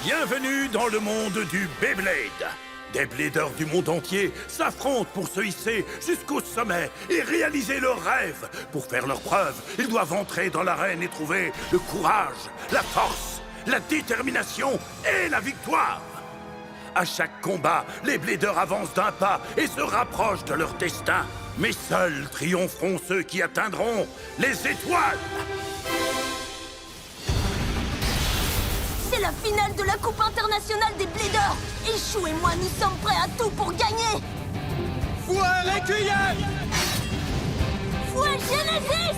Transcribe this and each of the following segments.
Bienvenue dans le monde du Beyblade. Des bladers du monde entier s'affrontent pour se hisser jusqu'au sommet et réaliser leurs rêves. Pour faire leurs preuves, ils doivent entrer dans l'arène et trouver le courage, la force, la détermination et la victoire. À chaque combat, les bladers avancent d'un pas et se rapprochent de leur destin. Mais seuls triompheront ceux qui atteindront les étoiles. C'est la finale de la Coupe internationale des Bladers. Et Chou et moi, nous sommes prêts à tout pour gagner. Fouet Requiem! Fouet Genesis!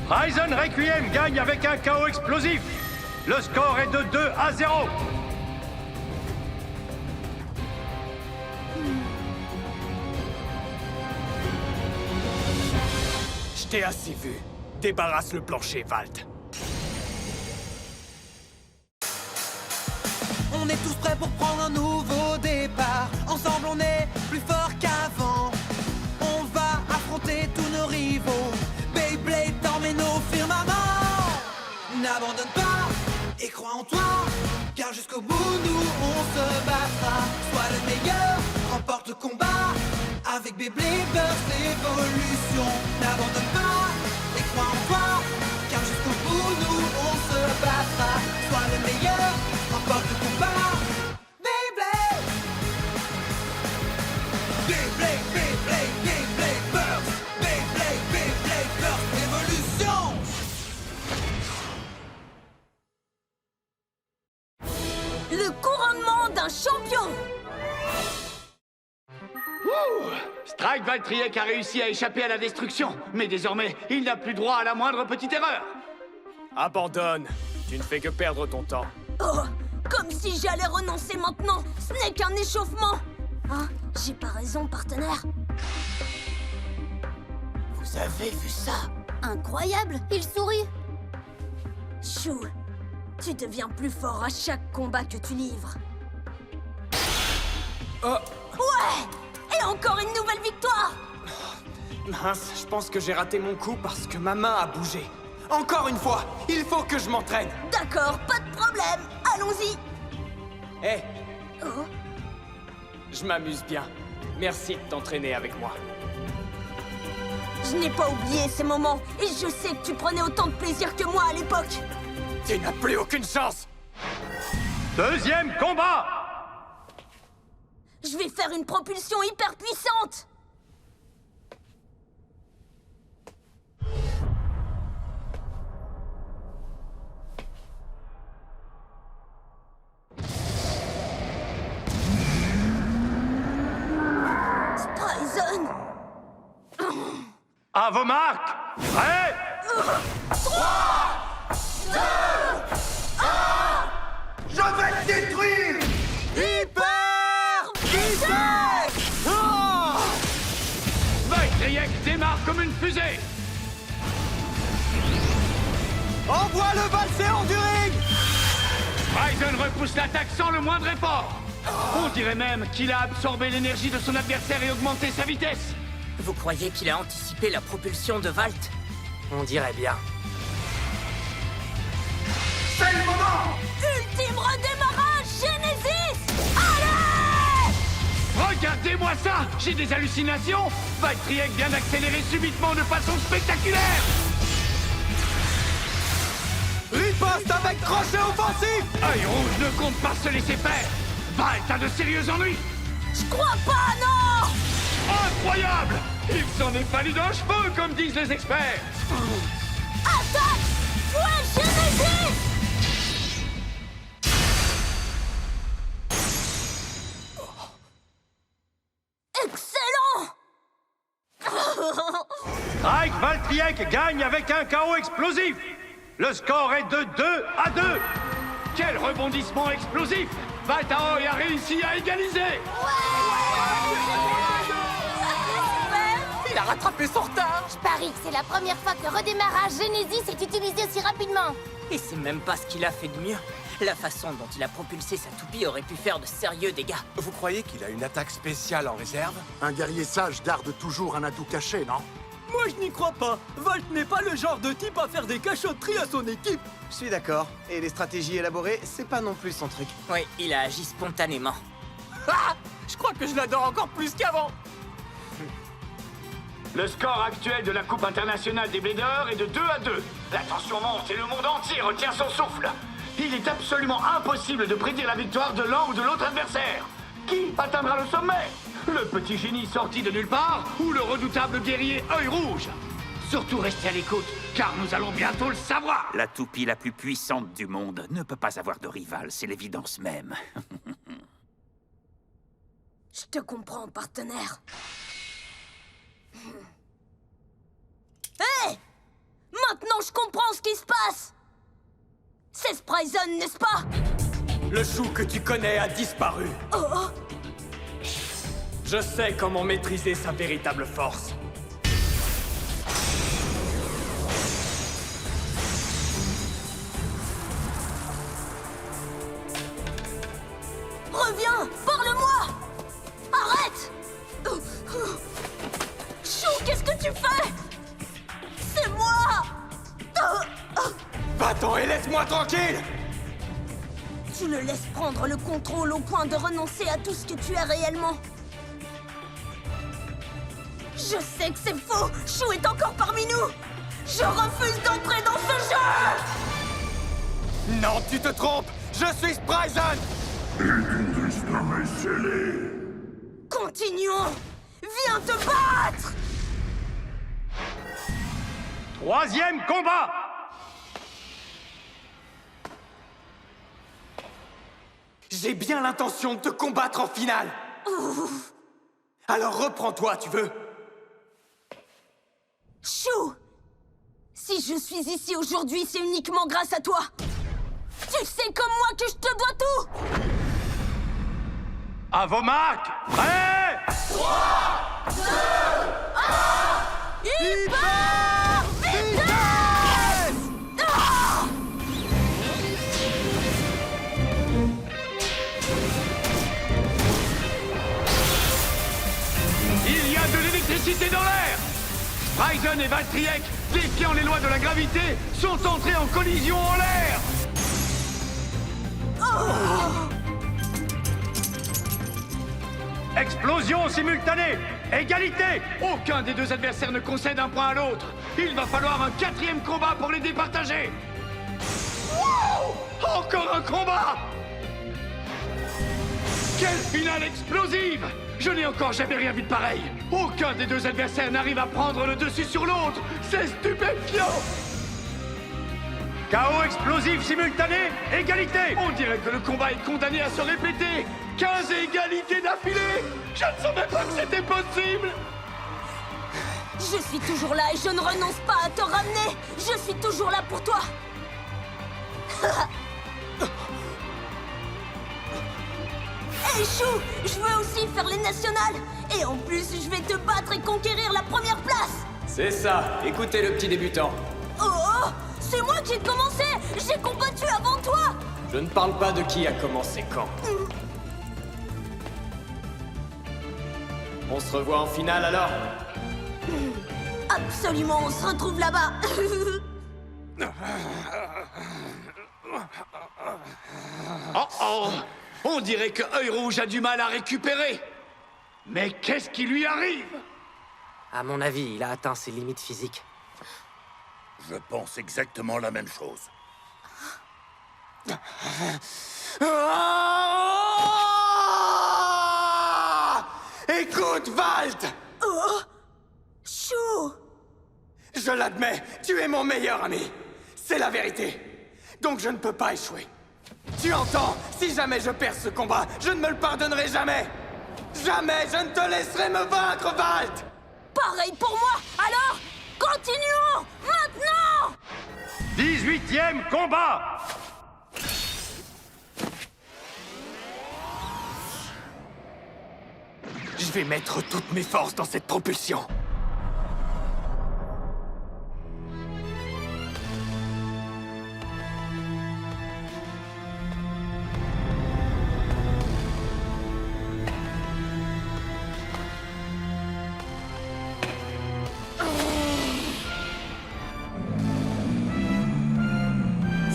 Ryzen Requiem gagne avec un KO explosif. Le score est de 2-0. Je t'ai assez vu. Débarrasse le plancher, Valt. On est tous prêts pour prendre un nouveau départ. Ensemble on est plus fort qu'avant. On va affronter tous nos rivaux. Beyblade dormez nos firmaments. N'abandonne pas et crois en toi. Car jusqu'au bout nous on se battra. Sois le meilleur, remporte le combat. Avec Beyblade Burst Evolution. N'abandonne pas et crois en toi. Car jusqu'au bout nous on se battra. Sois le meilleur, remporte le combat. Beyblade! Beyblade, Beyblade, Beyblade Burst. Beyblade, Beyblade Burst Evolution. Le couronnement d'un champion. Strike Valtriek a réussi à échapper à la destruction, mais désormais, il n'a plus droit à la moindre petite erreur. Abandonne. Tu ne fais que perdre ton temps. Oh, comme si j'allais renoncer maintenant. Ce n'est qu'un échauffement. Hein? J'ai pas raison, partenaire. Vous avez vu ça? Incroyable, il sourit. Chou, tu deviens plus fort à chaque combat que tu livres. Oh, Ouais! Et encore une nouvelle victoire! mince, je pense que j'ai raté mon coup parce que ma main a bougé. Encore une fois, il faut que je m'entraîne. D'accord, pas de problème. Allons-y. Hé, Oh, je m'amuse bien. Merci de t'entraîner avec moi. je n'ai pas oublié ces moments. Et je sais que tu prenais autant de plaisir que moi à l'époque. Tu n'as plus aucune chance. Deuxième combat. Je vais faire une propulsion hyper puissante. Streisand. À vos marques. Prêt? Je vais te détruire! Hyper vitesse! Oh! Valtriek démarre comme une fusée. Envoie le valséon du ring! Ryzen repousse l'attaque sans le moindre effort. On dirait même qu'il a absorbé l'énergie de son adversaire et augmenté sa vitesse. Vous croyez qu'il a anticipé la propulsion de Valt? On dirait bien. C'est le moment! Ultime redémarrage, Genesis. Allez! Regardez-moi ça! J'ai des hallucinations! Valtriek vient d'accélérer subitement de façon spectaculaire! Riposte avec crochet offensif! Œil Rouge ne compte pas se laisser faire! Valt a de sérieux ennuis! Je crois pas, non! Incroyable! Il s'en est fallu d'un cheveu, comme disent les experts! Attaque! Fouet Genesis! Excellent! Strike Valtriek gagne avec un KO explosif. Le score est de 2-2. Quel rebondissement explosif! Valtaoy a réussi à égaliser! Il a rattrapé son retard. Je parie que c'est la première fois que redémarrage Genesis est utilisé aussi rapidement. Et c'est même pas ce qu'il a fait de mieux. La façon dont il a propulsé sa toupie aurait pu faire de sérieux dégâts. Vous croyez qu'il a une attaque spéciale en réserve? Un guerrier sage garde toujours un atout caché, non? Moi, je n'y crois pas. Volt n'est pas le genre de type à faire des cachotteries à son équipe. Je suis d'accord. Et les stratégies élaborées, c'est pas non plus son truc. Oui, il a agi spontanément. Ah! Je crois que je l'adore encore plus qu'avant. Le score actuel de la Coupe internationale des Bladers est de 2-2. La tension monte et le monde entier retient son souffle. Il est absolument impossible de prédire la victoire de l'un ou de l'autre adversaire. Qui atteindra le sommet? Le petit génie sorti de nulle part ou le redoutable guerrier Œil Rouge? Surtout restez à l'écoute, car nous allons bientôt le savoir. La toupie la plus puissante du monde ne peut pas avoir de rival, c'est l'évidence même. Je te comprends, partenaire. Hé! Maintenant, je comprends ce qui se passe! C'est Spryzen, n'est-ce pas? Le chou que tu connais a disparu. Oh! Je sais comment maîtriser sa véritable force. Reviens! Parle-moi! Arrête! Chou, qu'est-ce que tu fais? C'est moi! Va-t'en et laisse-moi tranquille! Tu le laisses prendre le contrôle au point de renoncer à tout ce que tu es réellement. Je sais que c'est faux! Chou est encore parmi nous! Je refuse d'entrer dans ce jeu! Non, tu te trompes! Je suis Spryzen! Continuons! Viens te battre! Troisième combat! J'ai bien l'intention de te combattre en finale. Alors reprends-toi, tu veux? Chou! Si je suis ici aujourd'hui, c'est uniquement grâce à toi! Tu sais comme moi que je te dois tout! À vos marques! Prêts! 3, 2, 1... Hyper vitesse! Ah! Il y a de l'électricité dans l'air! Spryzen et Valtriek, défiant les lois de la gravité, sont entrés en collision en l'air! Explosion simultanée! Égalité! Aucun des deux adversaires ne concède un point à l'autre. Il va falloir un quatrième combat pour les départager. Wow! Encore un combat! Quelle finale explosive! Je n'ai encore jamais rien vu de pareil. Aucun des deux adversaires n'arrive à prendre le dessus sur l'autre. C'est stupéfiant! Chaos explosif simultané! Égalité! On dirait que le combat est condamné à se répéter. 15 égalités d'affilée! Je ne savais pas que c'était possible! Je suis toujours là et je ne renonce pas à te ramener! Je suis toujours là pour toi! Hey Chou! Je veux aussi faire les nationales! Et en plus, je vais te battre et conquérir la première place! C'est ça, écoutez le petit débutant. Oh, oh! C'est moi qui ai commencé! J'ai combattu avant toi! Je ne parle pas de qui a commencé quand. On se revoit en finale alors? Absolument, on se retrouve là-bas! Oh oh! On dirait que Œil Rouge a du mal à récupérer. Mais qu'est-ce qui lui arrive? À mon avis, il a atteint ses limites physiques. Je pense exactement la même chose. Écoute, Valt! Oh! Chou! Je l'admets, tu es mon meilleur ami. C'est la vérité. Donc je ne peux pas échouer. Tu entends? Si jamais je perds ce combat, je ne me le pardonnerai jamais. Jamais je ne te laisserai me vaincre, Valt! Pareil pour moi! Alors, continuons! Maintenant! 18e combat! Je vais mettre toutes mes forces dans cette propulsion.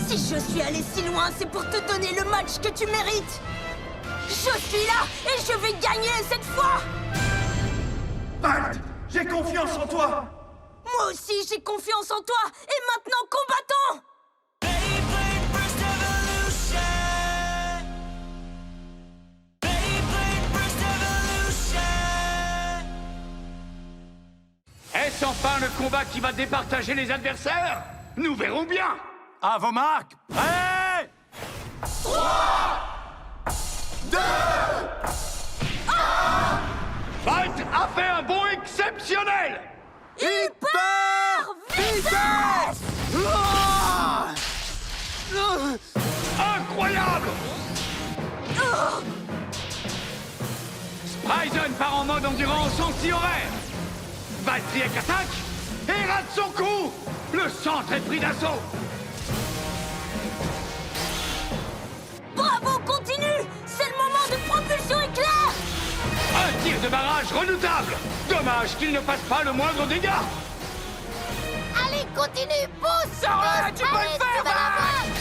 Si je suis allé si loin, c'est pour te donner le match que tu mérites. Je suis là et je vais gagner cette fois. Valt, j'ai confiance en toi. Moi aussi, j'ai confiance en toi. Et maintenant, combattons! Est-ce enfin le combat qui va départager les adversaires? Nous verrons bien. À vos marques. Prêts 3, 2, 1. Valt a fait un bond exceptionnel. Hyper vitesse! Incroyable. Spryzen part en mode endurance anti-horaire. Valtryek attaque et rate son coup. Le centre est pris d'assaut. Bravo, continue! C'est le moment de propulsion éclair! Un tir de barrage redoutable. Dommage qu'il ne fasse pas le moindre dégât. Allez, continue, pousse! Ouais, tu peux le faire, Valt!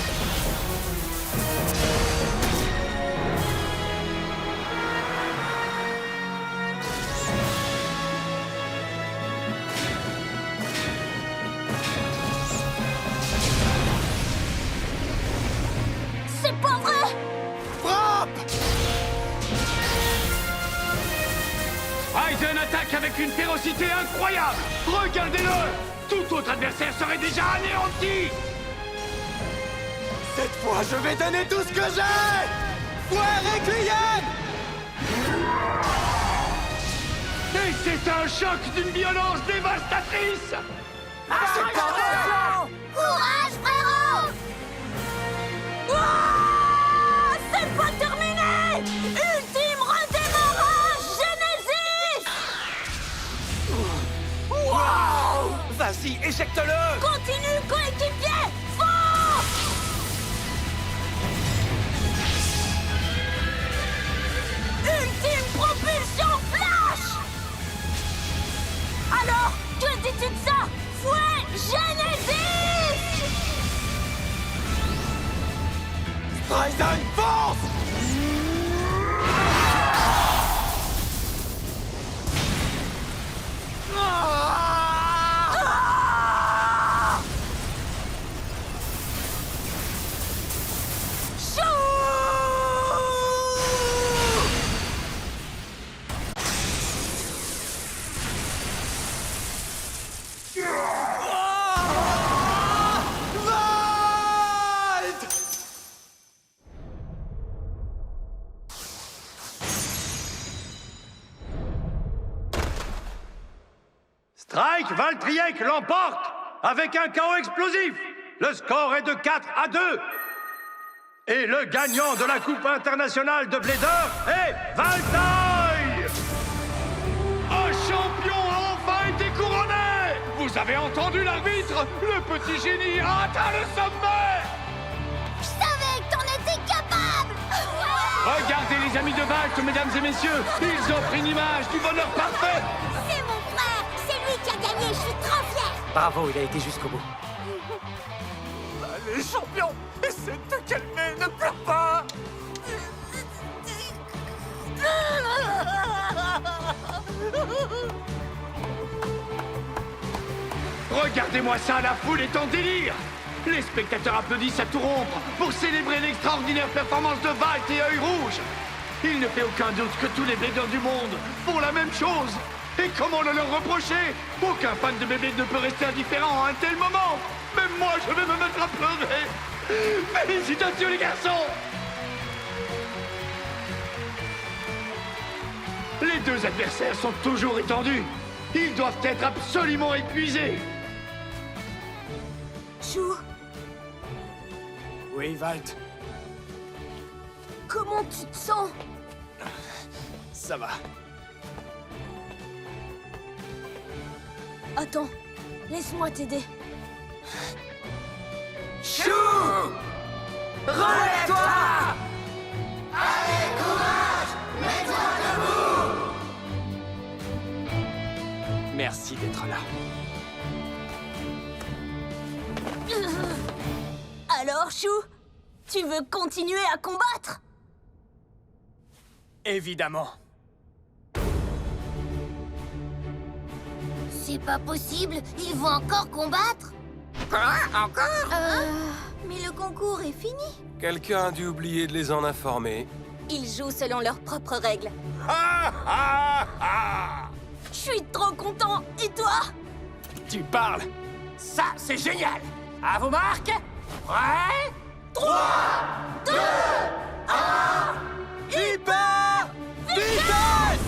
C'est pas vrai! Frappe! Spryzen attaque avec une férocité incroyable. Regardez-le. Tout autre adversaire serait déjà anéanti. Cette fois, je vais donner tout ce que j'ai! Fouet Requiem! Et c'est un choc d'une violence dévastatrice. C'est pas vrai! Courage, frérot! Ouah, c'est pas terminé! Ultime redémarrage Genesis! Wow! Vas-y, éjecte-le! Continue, coéquipier! Fonce! Ultime propulsion flash! Alors, que dis-tu de ça? Fouet Genesis! Spryzen, fonce! Strike Valtryek l'emporte avec un chaos explosif. Le score est de 4-2. Et le gagnant de la Coupe internationale de Blader est Valtryek. Un champion a enfin été couronné. Vous avez entendu l'arbitre? Le petit génie a atteint le sommet. Je savais que t'en étais capable! Regardez les amis de Valt, mesdames et messieurs. Ils offrent une image du bonheur parfait. C'est mon frère! C'est lui qui a gagné, je suis trop fier! Bravo, il a été jusqu'au bout. Les champions, essaie de te calmer, ne pleure pas! Regardez-moi ça, la foule est en délire. Les spectateurs applaudissent à tout rompre pour célébrer l'extraordinaire performance de Valt et Œil Rouge. Il ne fait aucun doute que tous les Bladers du monde font la même chose. Et comment le leur reprocher? Aucun fan de Beyblade ne peut rester indifférent à un tel moment. Même moi, je vais me mettre à pleurer. Félicitations les garçons. Les deux adversaires sont toujours étendus. Ils doivent être absolument épuisés. Chou, Oui, Valt, comment tu te sens? ça va. Attends, laisse-moi t'aider. Chou! Relève-toi! Allez, courage! Mets-toi debout! Merci d'être là. Alors, Alors, Chou, tu veux continuer à combattre? Évidemment. C'est pas possible, ils vont encore combattre? Quoi? Encore? Mais le concours est fini. Quelqu'un a dû oublier de les en informer. Ils jouent selon leurs propres règles. Je suis trop content. Et toi? Tu parles? Ça, c'est génial. À vos marques. Prêt? 3, 2, 1... Hyper vitesse!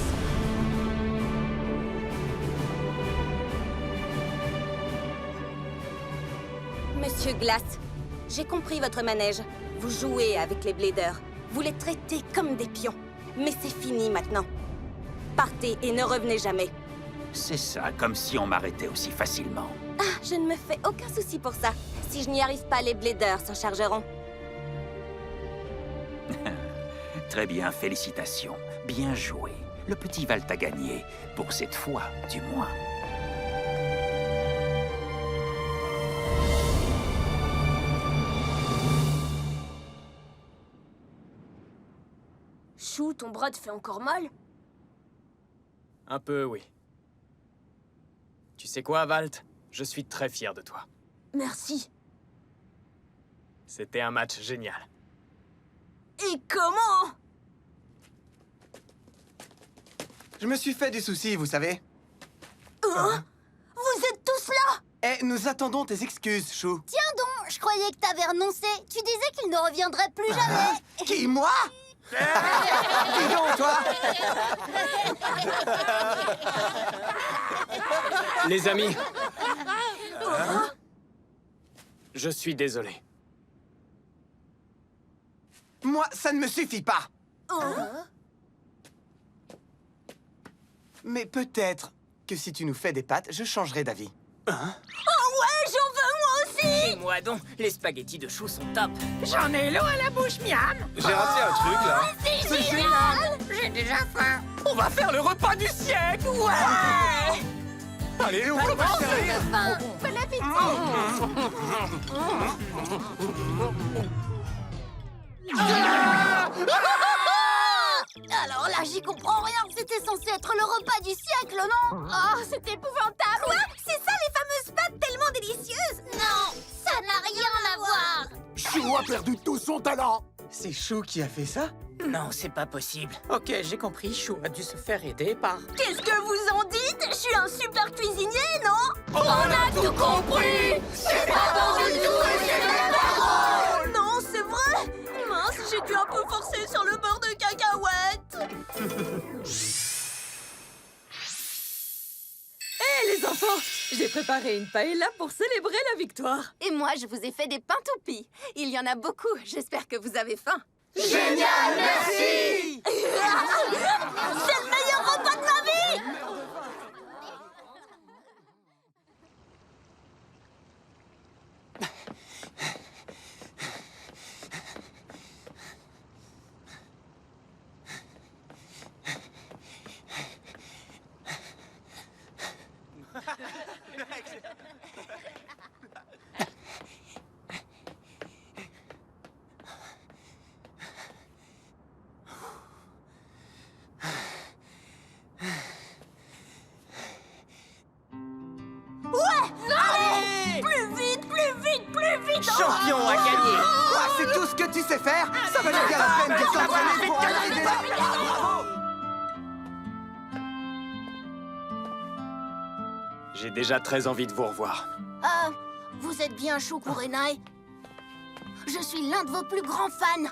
Monsieur Glace, j'ai compris votre manège. Vous jouez avec les Bladers. Vous les traitez comme des pions. Mais c'est fini maintenant. Partez et ne revenez jamais. C'est ça, comme si on m'arrêtait aussi facilement. Ah, je ne me fais aucun souci pour ça. Si je n'y arrive pas, les Bladers s'en chargeront. Très bien, félicitations. Bien joué. Le petit Valt a gagné. Pour cette fois, du moins. Chou, ton bras te fait encore mal? Un peu, oui. Tu sais quoi, Valt? Je suis très fier de toi. Merci. C'était un match génial. Et comment? Je me suis fait du souci, vous savez. Vous êtes tous là? Eh, nous attendons tes excuses, Chou. Tiens donc, je croyais que t'avais renoncé. Tu disais qu'il ne reviendrait plus jamais. Qui, moi? Dis donc, toi! Les amis, je suis désolé. Moi, ça ne me suffit pas. Mais peut-être que si tu nous fais des pâtes, je changerai d'avis. Oh ouais, j'en veux moi aussi. Et moi donc, les spaghettis de Chou sont top. J'en ai l'eau à la bouche, miam. J'ai raté un truc, là. C'est génial. J'ai déjà faim. On va faire le repas du siècle! Ouais. Allez, on commence. Enfin, bon appétit. Alors là, j'y comprends rien. C'était censé être le repas du siècle, non? Oh, c'est épouvantable. Quoi? C'est ça les fameuses pâtes tellement délicieuses? Non, ça n'a rien à voir. Chou a perdu tout son talent. C'est Chou qui a fait ça? Non, c'est pas possible. Ok, j'ai compris, Chou a dû se faire aider par... Qu'est-ce que vous en dites? Je suis un super cuisinier, non? On a tout compris. C'est pas bon du tout, c'est mes paroles. Non, c'est vrai. Mince, j'ai dû un peu forcer sur le beurre de cacahuète. Hé, les enfants, j'ai préparé une paella pour célébrer la victoire. Et moi, je vous ai fait des pains toupies. Il y en a beaucoup. J'espère que vous avez faim. Génial, merci. C'est le meilleur repas de ma vie. Champion a gagné. Quoi, c'est tout ce que tu sais faire? Ça valait bien la peine de s'entraîner pour en arriver là. Bravo! J'ai déjà très envie de vous revoir. Vous êtes bien Chou Kurenai. Je suis l'un de vos plus grands fans.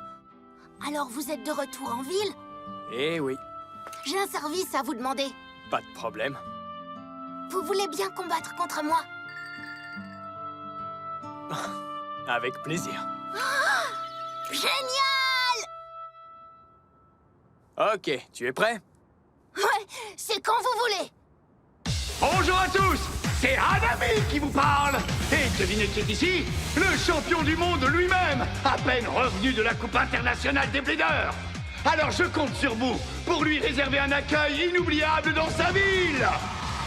Alors vous êtes de retour en ville? Eh oui, J'ai un service à vous demander. pas de problème. Vous voulez bien combattre contre moi? Avec plaisir. Génial! Ok, tu es prêt? Ouais, c'est quand vous voulez. Bonjour à tous, c'est Hanami qui vous parle. Et devinez qui est ici? Le champion du monde lui-même, à peine revenu de la Coupe internationale des Bladers. Alors je compte sur vous pour lui réserver un accueil inoubliable dans sa ville.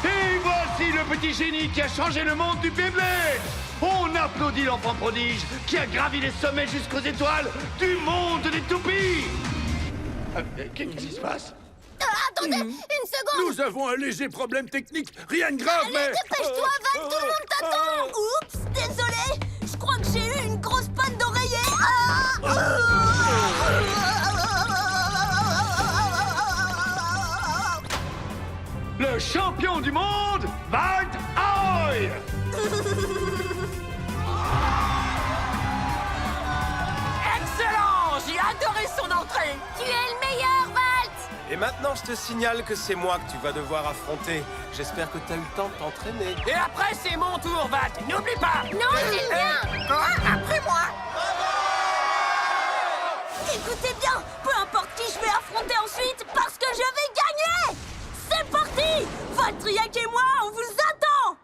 Et voici le petit génie qui a changé le monde du Beyblade. On applaudit l'enfant prodige qui a gravi les sommets jusqu'aux étoiles du monde des toupies. Qu'est-ce qui se passe? Attendez, une seconde. Nous avons un léger problème technique, rien de grave, Allez, mais... dépêche-toi, Val, tout le monde t'attend. Oups, désolé. Je crois que j'ai eu une grosse panne d'oreiller. Le champion du monde, Valt Aoy. Excellent! J'ai adoré son entrée! Tu es le meilleur, Valt. Et maintenant, je te signale que c'est moi que tu vas devoir affronter. J'espère que t'as eu le temps de t'entraîner. Et après, c'est mon tour, Valt! N'oublie pas! Non, c'est le mien. Quoi? Après moi? Écoutez bien, peu importe qui je vais affronter ensuite, parce que je vais gagner. C'est parti. Valtryek et moi, on vous attend.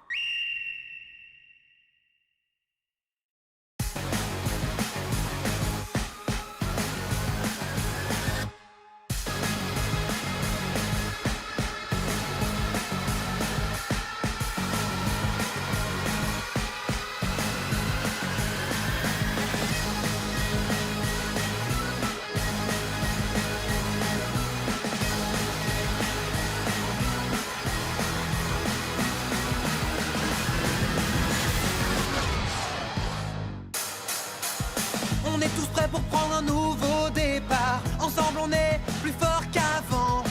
On est tous prêts pour prendre un nouveau départ. Ensemble on est plus fort qu'avant.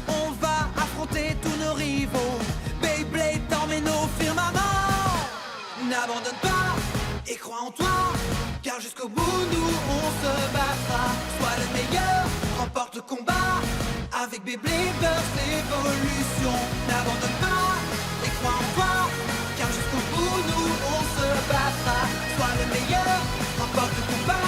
On va affronter tous nos rivaux. Beyblade t'emmène au firmament. N'abandonne pas et crois en toi, car jusqu'au bout nous on se battra. Sois le meilleur, remporte le combat. Avec Beyblade Burst Evolution. N'abandonne pas et crois en toi, car jusqu'au bout nous on se battra. Sois le meilleur, remporte le combat.